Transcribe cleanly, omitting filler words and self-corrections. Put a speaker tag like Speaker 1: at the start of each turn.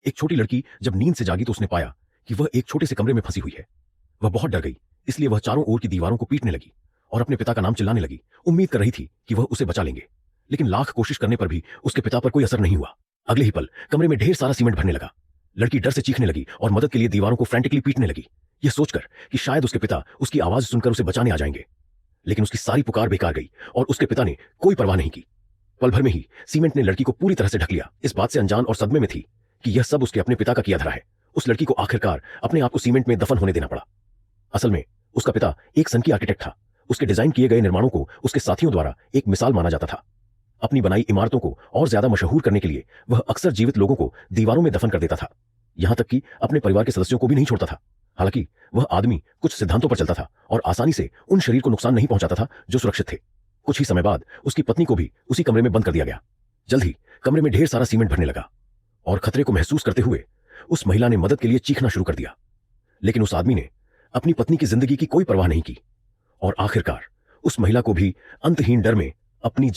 Speaker 1: एक छोटी लड़की जब नींद से जागी तो उसने पाया कि वह एक छोटे से कमरे में फंसी हुई है। वह बहुत डर गई, इसलिए वह चारों ओर की दीवारों को पीटने लगी और अपने पिता का नाम चिल्लाने लगी। उम्मीद कर रही थी कि वह उसे बचा लेंगे, लेकिन लाख कोशिश करने पर भी उसके पिता पर कोई असर नहीं हुआ। अगले ही पल कमरे में ढेर सारा सीमेंट भरने लगा। लड़की डर से चीखने लगी और मदद के लिए दीवारों को फ्रैंटिकली पीटने लगी, यह सोचकर कि शायद उसके पिता उसकी आवाज सुनकर उसे बचाने आ जाएंगे। लेकिन उसकी सारी पुकार बेकार गई और उसके पिता ने कोई परवाह नहीं की। पल भर में ही सीमेंट ने लड़की को पूरी तरह से ढक लिया। इस बात से अनजान और सदमे में थी कि यह सब उसके अपने पिता का किया धरा है। उस लड़की को आखिरकार अपने आप को सीमेंट में दफन होने देना पड़ा। असल में उसका पिता एक सनकी आर्किटेक्ट था। उसके डिजाइन किए गए निर्माणों को उसके साथियों द्वारा एक मिसाल माना जाता था। अपनी बनाई इमारतों को और ज्यादा मशहूर करने के लिए वह अक्सर जीवित लोगों को दीवारों में दफन कर देता था, यहां तक कि अपने परिवार के सदस्यों को भी नहीं छोड़ता था। हालांकि वह आदमी कुछ सिद्धांतों पर चलता था और आसानी से उन शरीर को नुकसान नहीं पहुंचाता था जो सुरक्षित थे। कुछ ही समय बाद उसकी पत्नी को भी उसी कमरे में बंद कर दिया गया। जल्द ही कमरे में ढेर सारा सीमेंट भरने लगा और खतरे को महसूस करते हुए उस महिला ने मदद के लिए चीखना शुरू कर दिया। लेकिन उस आदमी ने अपनी पत्नी की जिंदगी की कोई परवाह नहीं की और आखिरकार उस महिला को भी अंतहीन डर में अपनी